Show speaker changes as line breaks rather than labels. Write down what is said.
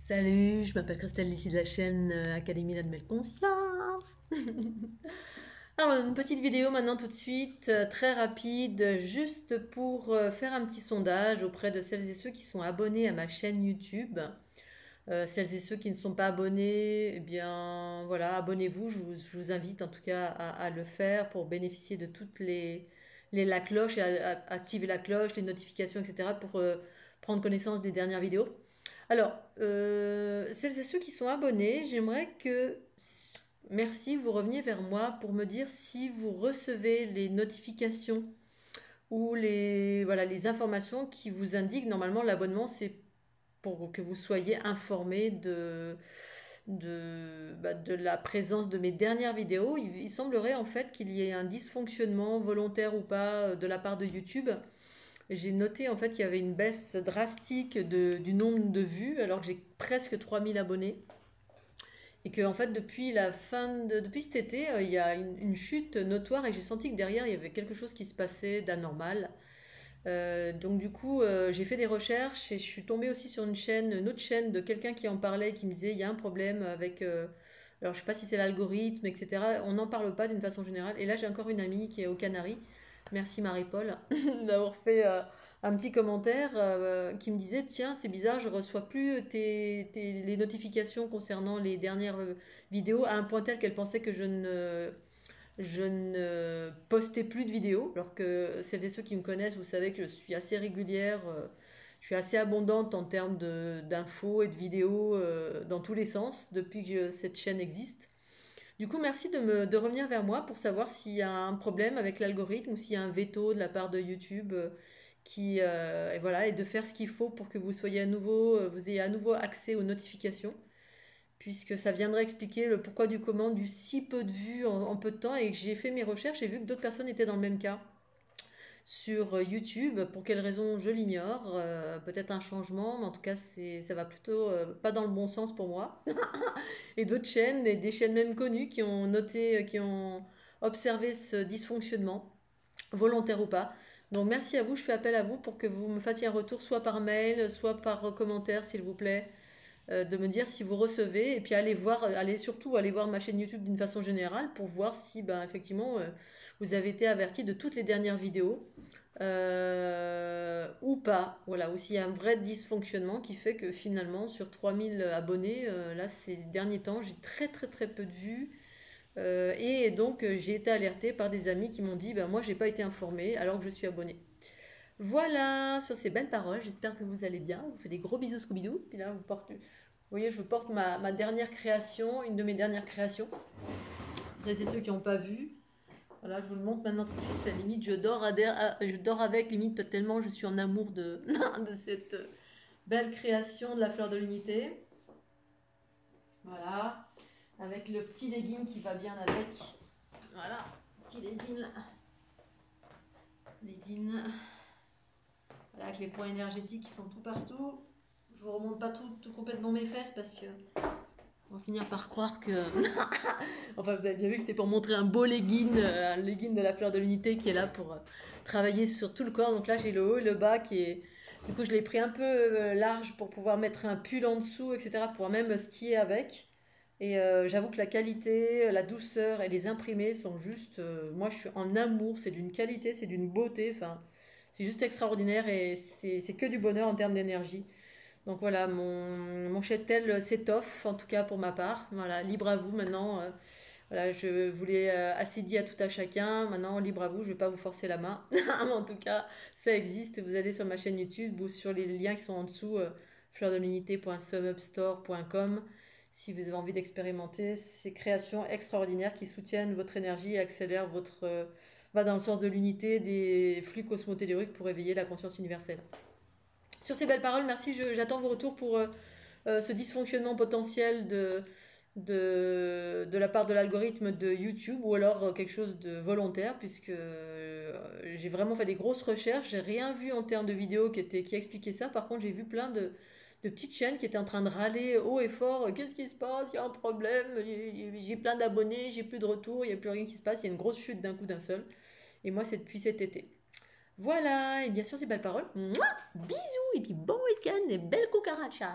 Salut, je m'appelle Christelle, ici de la chaîne Académie de la Nouvelle Conscience. Alors, une petite vidéo maintenant tout de suite, très rapide, juste pour faire un petit sondage auprès de celles et ceux qui sont abonnés à ma chaîne YouTube. Celles et ceux qui ne sont pas abonnés, eh bien voilà, abonnez-vous. Je vous invite en tout cas à le faire pour bénéficier de toutes la cloche, et activer la cloche, les notifications, etc. pour prendre connaissance des dernières vidéos. Alors, celles et ceux qui sont abonnés, j'aimerais que, merci, vous reveniez vers moi pour me dire si vous recevez les notifications ou voilà, les informations qui vous indiquent. Normalement, l'abonnement, c'est pour que vous soyez informé de la présence de mes dernières vidéos. Il semblerait en fait qu'il y ait un dysfonctionnement volontaire ou pas de la part de YouTube. J'ai noté en fait qu'il y avait une baisse drastique du nombre de vues alors que j'ai presque 3000 abonnés. Et que en fait depuis cet été, il y a une chute notoire et j'ai senti que derrière il y avait quelque chose qui se passait d'anormal. Donc du coup, j'ai fait des recherches et je suis tombée aussi sur une autre chaîne de quelqu'un qui en parlait, qui me disait il y a un problème avec, alors je sais pas si c'est l'algorithme, etc. On n'en parle pas d'une façon générale. Et là, j'ai encore une amie qui est aux Canaries. Merci Marie-Paul d'avoir fait un petit commentaire qui me disait tiens, c'est bizarre, je reçois plus les notifications concernant les dernières vidéos à un point tel qu'elle pensait que je ne postais plus de vidéos, alors que celles et ceux qui me connaissent, vous savez que je suis assez régulière, je suis assez abondante en termes d'infos et de vidéos dans tous les sens depuis que cette chaîne existe. Du coup, merci de revenir vers moi pour savoir s'il y a un problème avec l'algorithme ou s'il y a un veto de la part de YouTube et voilà, et de faire ce qu'il faut pour que vous soyez vous ayez à nouveau accès aux notifications puisque ça viendrait expliquer le pourquoi du comment du si peu de vues en peu de temps et que j'ai fait mes recherches et vu que d'autres personnes étaient dans le même cas sur YouTube. Pour quelle raison, je l'ignore. Peut-être un changement, mais en tout cas, ça va plutôt pas dans le bon sens pour moi. Et d'autres chaînes, et des chaînes même connues, qui ont noté, qui ont observé ce dysfonctionnement, volontaire ou pas. Donc merci à vous, je fais appel à vous pour que vous me fassiez un retour, soit par mail, soit par commentaire, s'il vous plaît, de me dire si vous recevez et puis surtout aller voir ma chaîne YouTube d'une façon générale pour voir si ben, effectivement vous avez été averti de toutes les dernières vidéos ou pas, voilà, ou s'il y a un vrai dysfonctionnement qui fait que finalement sur 3000 abonnés là ces derniers temps j'ai très très très peu de vues et donc j'ai été alertée par des amis qui m'ont dit ben moi j'ai pas été informée alors que je suis abonnée. Voilà, sur ces belles paroles, j'espère que vous allez bien. Je vous fais des gros bisous Scooby-Doo. Puis là, vous voyez, je porte ma dernière création, une de mes dernières créations. Ça, c'est ceux qui n'ont pas vu. Voilà, je vous le montre maintenant tout de suite. C'est limite, je dors avec, limite tellement je suis en amour de, de cette belle création de la fleur de l'unité. Voilà, avec le petit legging qui va bien avec. Voilà, petit legging là. Legging. Voilà, avec les points énergétiques qui sont tout partout. Je vous remonte pas tout complètement mes fesses parce que on va finir par croire que. Enfin, vous avez bien vu que c'était pour montrer un beau legging de la fleur de l'unité qui est là pour travailler sur tout le corps. Donc là, j'ai le haut et le bas qui est. Du coup, je l'ai pris un peu large pour pouvoir mettre un pull en dessous, etc. Pour pouvoir même skier avec. Et j'avoue que la qualité, la douceur et les imprimés sont juste. Moi, je suis en amour. C'est d'une qualité, c'est d'une beauté. Enfin, c'est juste extraordinaire et c'est que du bonheur en termes d'énergie. Donc voilà, mon cheptel s'étoffe, en tout cas pour ma part. Voilà, libre à vous maintenant. Voilà, je vous l'ai assez dit à tout à chacun. Maintenant, libre à vous, je ne vais pas vous forcer la main. Mais en tout cas, ça existe. Vous allez sur ma chaîne YouTube ou sur les liens qui sont en dessous, fleurdemunité.sumupstore.com, si vous avez envie d'expérimenter ces créations extraordinaires qui soutiennent votre énergie et accélèrent va dans le sens de l'unité des flux cosmotelluriques pour éveiller la conscience universelle. Sur ces belles paroles, merci, j'attends vos retours pour ce dysfonctionnement potentiel de la part de l'algorithme de YouTube ou alors quelque chose de volontaire puisque j'ai vraiment fait des grosses recherches, j'ai rien vu en termes de vidéos qui expliquaient ça. Par contre, j'ai vu plein de petites chaînes qui étaient en train de râler haut et fort, qu'est-ce qui se passe, il y a un problème, j'ai plein d'abonnés, j'ai plus de retours, il n'y a plus rien qui se passe, il y a une grosse chute d'un coup d'un seul. Et moi, c'est depuis cet été. Voilà, et bien sûr, ces belles paroles. Mouah, bisous, et puis bon week-end et belle cucaracha.